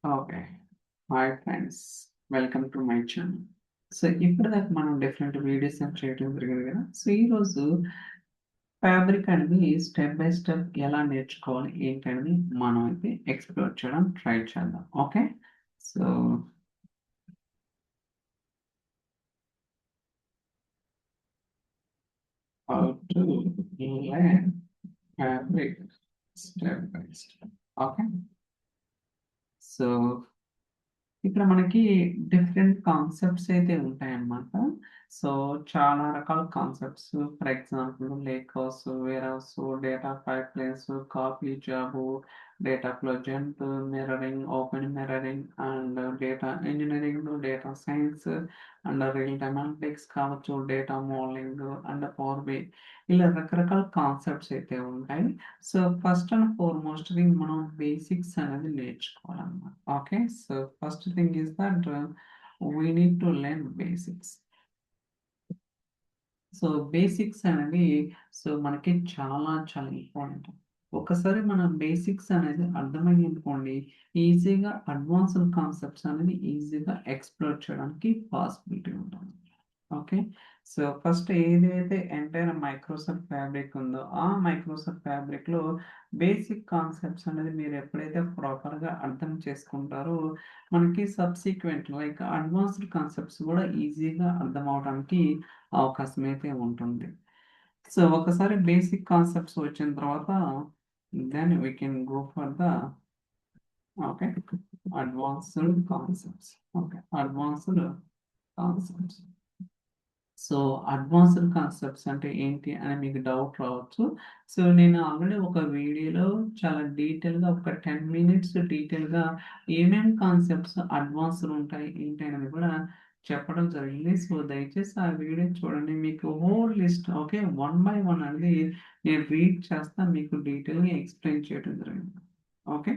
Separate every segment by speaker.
Speaker 1: Okay. Hi friends. Welcome to my channel. So, ఇప్పటిదాకా మనం different videos చేయడం జరిగింది కదా! సో, ఈరోజు ఫ్యాబ్రిక్ అనేది స్టెప్ బై స్టెప్ ఎలా నేర్చుకోవాలి ఏంటనేది మనం అయితే ఎక్స్‌ప్లోర్ చేయడం ట్రై చేద్దాం. Okay. So, how to learn fabric step by step. Okay. So ఇక్కడ మనకి డిఫరెంట్ కాన్సెప్ట్స్ అయితే ఉంటాయన్నమాట. సో, చాలా రకాల concepts for example lakehouse, warehouse, data pipelines, copy job, data flowgen, mirroring, open mirroring and data engineering, data science and real time analytics కావచ్చు, data modelling and power BI ఇలా రకరకాల concepts అయితే ఉంటాయి. So, first and ఫార్‌మోస్ట్‌లీ మనం basics అనేది నేర్చుకోవాలన్నమాట. Okay. So, first thing is that we need to learn basics. So, basics అనేవి మనకి చాలా ఇంపార్టెంట్. ఒకసారి మన బేసిక్స్ అనేది అర్థమయ్యిందనుకోండి, ఈజీగా అడ్వాన్స్‌డ్ కాన్సెప్ట్స్ అనేది ఈజీగా ఎక్స్‌ప్లోర్ చేయడానికి పాసిబిలిటీ ఉంటుంది. ఓకే. సో, ఫస్ట్ ఏదైతే ఎంటైర్ మైక్రోసాఫ్ట్ ఫ్యాబ్రిక్ ఉందో, ఆ మైక్రోసాఫ్ట్ ఫ్యాబ్రిక్‌లో బేసిక్ కాన్సెప్ట్స్ అనేది మీరు ఎప్పుడైతే ప్రాపర్‌గా అర్థం చేసుకుంటారో, మనకి సబ్సిక్వెంట్ లైక్ అడ్వాన్స్‌డ్ కాన్సెప్ట్స్ కూడా ఈజీగా అర్థమవ్వడానికి అవకాశం అయితే ఉంటుంది. సో, ఒకసారి బేసిక్ కాన్సెప్ట్స్ వచ్చిన తర్వాత then we can go for the okay. Advanced concepts. Okay. Advanced concepts. So, advanced concepts అంటే ఏంటి అని మీకు డౌట్ రావచ్చు. సో, నేను ఆల్రెడీ ఒక వీడియోలో చాలా డీటెయిల్‌గా ఒక 10 మినిట్స్ డీటెయిల్‌గా ఏమేం కాన్సెప్ట్స్ అడ్వాన్స్‌డ్ ఉంటాయి, ఏంటి అనేది కూడా చెప్పడం జరిగింది. సో, దయచేసి ఆ వీడియో చూడండి. మీకు whole list okay. One by one అనేది నేను రీడ్ చేస్తా మీకు డీటెయిల్‌గా ఎక్స్‌ప్లెయిన్ చేయడం జరిగింది. ఓకే.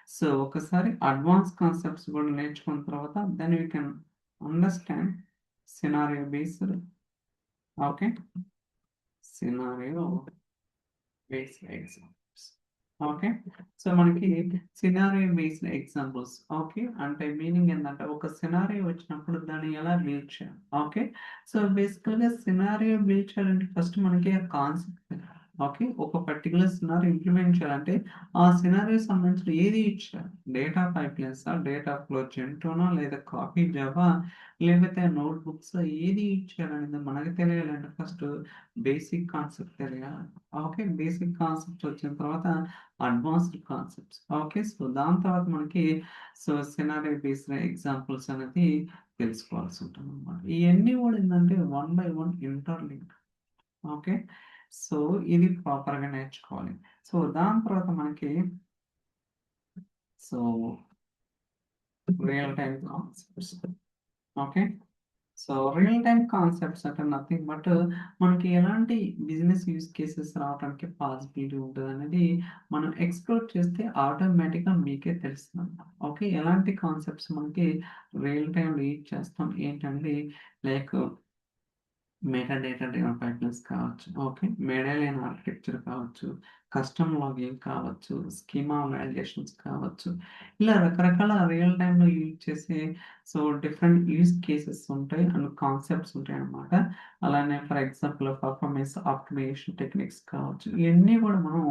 Speaker 1: సో, ఒకసారి అడ్వాన్స్ కాన్సెప్ట్స్ కూడా నేర్చుకున్న తర్వాత then you can understand scenario based okay. Scenario based examples. Okay. So, మనకి సినారియో బేస్డ్ ఎగ్జాంపుల్స్ ఓకే. అంటే మీనింగ్ ఏందంటే ఒక సినారియో వచ్చినప్పుడు దాన్ని ఎలా బిల్డ్ చేయాలి. ఓకే. సో, బేసికల్‌గా సినారియో బిల్డ్ చేయాలంటే ఫస్ట్ మనకి ఆ కాన్సెప్ట్ తెలీదు. ఓకే. ఒక పర్టిక్యులర్ సినారియో ఇంప్లిమెంట్ చేయాలంటే ఆ సినారియోకి సంబంధించిన ఏది ఇచ్చారు. డేటా పైప్‌లైన్సా, డేటా ఫ్లో జెంటోనా లేదా కాపీ జావా లేకపోతే నోట్‌బుక్స్ ఏది ఇచ్చారనేది మనకు తెలియాలంటే ఫస్ట్ బేసిక్ కాన్సెప్ట్ తెలియాలి. ఓకే. బేసిక్ కాన్సెప్ట్స్ వచ్చిన తర్వాత అడ్వాన్స్‌డ్ కాన్సెప్ట్స్. ఓకే. సో, దాని తర్వాత మనకి సినారియో బేస్డ్ ఎగ్జాంపుల్స్ అనేది తెలుసుకోవాల్సి ఉంటుందన్నమాట. ఇయన్నీ కూడా ఏందంటే one by one interlink. Okay. So, ఇది ప్రాపర్‌గా నేర్చుకోవాలి. సో, దాని తర్వాత మనకి so, real time concepts. Okay. So, real time concepts అంటే నథింగ్ బట్ మనకి ఎలాంటి బిజినెస్ యూజ్ కేసెస్ రావడానికి పాసిబిలిటీ ఉంటదనేది మనం ఎక్స్‌ప్లోర్ చేస్తే ఆటోమేటిక్‌గా మీకే తెలుస్తుందన్నమాట. ఓకే. ఎలాంటి కాన్సెప్ట్స్ మనకి రియల్ టైమ్‌లో యూజ్ చేస్తాం ఏంటనేది like meta data driven pipelines కావచ్చు. ఓకే. మెడాలియన్ ఆర్కిటెక్చర్ కావచ్చు. కస్టమ్ లాగింగ్ కావచ్చు. స్కీమా వాలిడేషన్స్ కావచ్చు. ఇలా రకరకాల రియల్ టైమ్‌లో యూజ్ చేసే డిఫరెంట్ యూజ్ కేసెస్ ఉంటాయి అండ్ కాన్సెప్ట్స్ ఉంటాయన్నమాట. అలానే for example performance optimisation techniques కావచ్చు. ఇయన్నీ కూడా మనం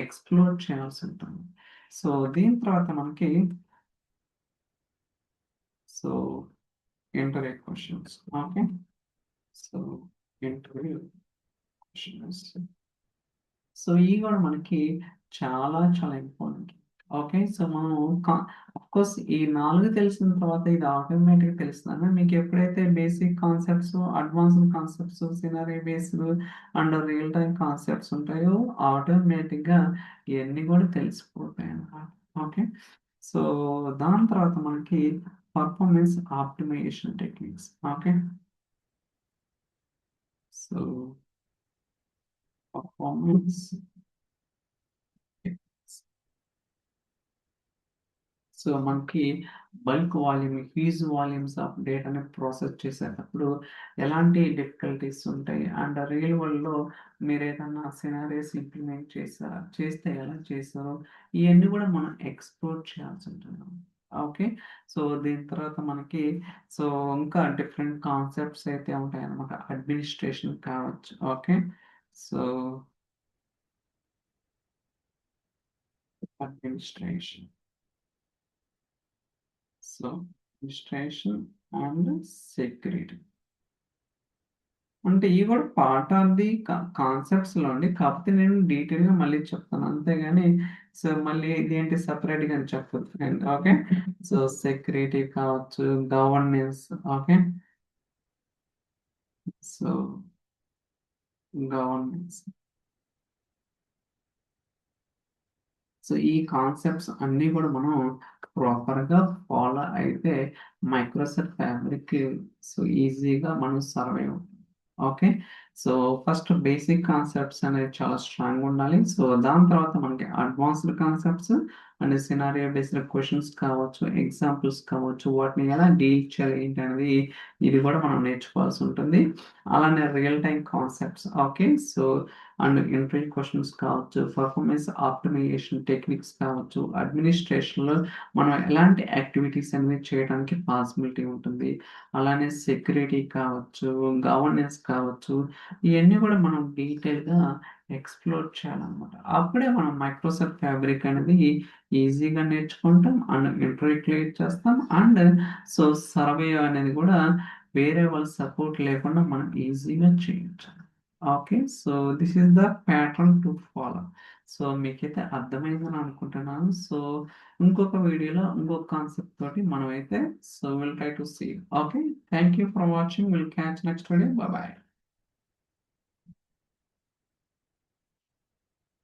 Speaker 1: ఎక్స్‌ప్లోర్ చేయాల్సి ఉంటుంది. సో, దీని తర్వాత మనకి so, interview questions. Okay. So, interview questions. So, ఇవి గూడా మనకి చాలా ఇంపార్టెంట్. ఓకే. సో, మనం క ఆఫ్‌కోర్స్ ఈ 4 తెలిసిన తర్వాత ఇది ఆటోమేటిక్‌గా తెలుస్తుందండి. మీకెప్పుడైతే basic concepts, advanced concepts, scenario based and real time concepts ఉంటాయో ఆటోమేటిక్‌గా ఇయన్నీ గూడా తెలిసిపోతాయన్నమాట. ఓకే. సో, దాని తర్వాత మనకి performance optimisation techniques. Okay. So, performance so, మనకి bulk volume, huge volumes of డేటాని ప్రాసెస్ చేసేటప్పుడు ఎలాంటి డిఫికల్టీస్ ఉంటాయి? అండ్ రియల్ వరల్డ్‌లో మీరేదన్నా సినారియోస్ ఇంప్లిమెంట్ చేసారా? చేస్తే ఎలా చేశారో? ఇయన్నీ గూడా మనం ఎక్స్‌ప్లోర్ చేయాల్సుంటుంది. ఓకే. సో, దీని తర్వాత మనకి సో, ఇంకా డిఫరెంట్ కాన్సెప్ట్స్ అయితే ఉంటాయన్నమాట. అడ్మినిస్ట్రేషన్ కావచ్చు. Okay. So, administration. So, administration and security. అంటే ఇవి కూడా పార్ట్ ఆఫ్ ది కాన్సెప్ట్స్‌లో అండి. కాకపోతే నేను డీటెయిల్‌గా మళ్ళీ చెప్తాను. అంతేగాని సో, మళ్ళీ ఇదేంటి సెపరేట్‌గా అని చెప్పొద్దు. ఓకే. సో, సెక్యూరిటీ కావచ్చు, governance. Okay. So, governance. So, ఈ కాన్సెప్ట్స్ అన్నీ గూడా మనం ప్రాపర్‌గా ఫాలో అయితే మైక్రోసాఫ్ట్ ఫ్యాబ్రిక్ సో, ఈజీగా మనం సర్వైవ్ అవుతాం. Okay. So, first basic concepts అనేవి చాలా స్ట్రాంగ్‌గా ఉండాలి. సో, దాని తర్వాత మనకి advanced concepts and scenario based questions కావచ్చు, ఎగ్జాంపుల్స్ కావచ్చు, వాటిని ఎలా డీల్ చేయాలి ఏంటనేది ఇది గూడా మనం నేర్చుకోవాల్సి ఉంటుంది. అలానే real time concepts. Okay. So, and interview questions కావచ్చు, పర్ఫార్మెన్స్ ఆప్టిమైజేషన్ టెక్నిక్స్ కావచ్చు, అడ్మినిస్ట్రేషన్‌లో మనం ఎలాంటి యాక్టివిటీస్ అనేవి చేయడానికి పాసిబిలిటీ ఉంటుంది. అలానే సెక్యూరిటీ కావచ్చు, గవర్నెన్స్ కావచ్చు, ఇయన్నీ గూడా మనం డీటెయిల్‌గా ఎక్స్‌ప్లోర్ చేయాలనమాట. అప్పుడే మనం మైక్రోసాఫ్ట్ ఫ్యాబ్రిక్ అనేది ఈజీగా నేర్చుకుంటాం. అండ్ ఇంటర్వ్యూ క్లియర్ చేస్తాం. అండ్ సో, సర్వే అనేది గూడా వేరే వాళ్ళ సపోర్ట్ లేకుండా మనం ఈజీగా చేయొచ్చు. Okay. So, this is the pattern to follow. So, మీకైతే అర్థమైందని అనుకుంటున్నాను. సో, ఇంకొక వీడియోలో ఇంకొక కాన్సెప్ట్ తోటి మనమైతే so, will try to see you. Okay. Thank you for watching. Will catch next video. Bye by.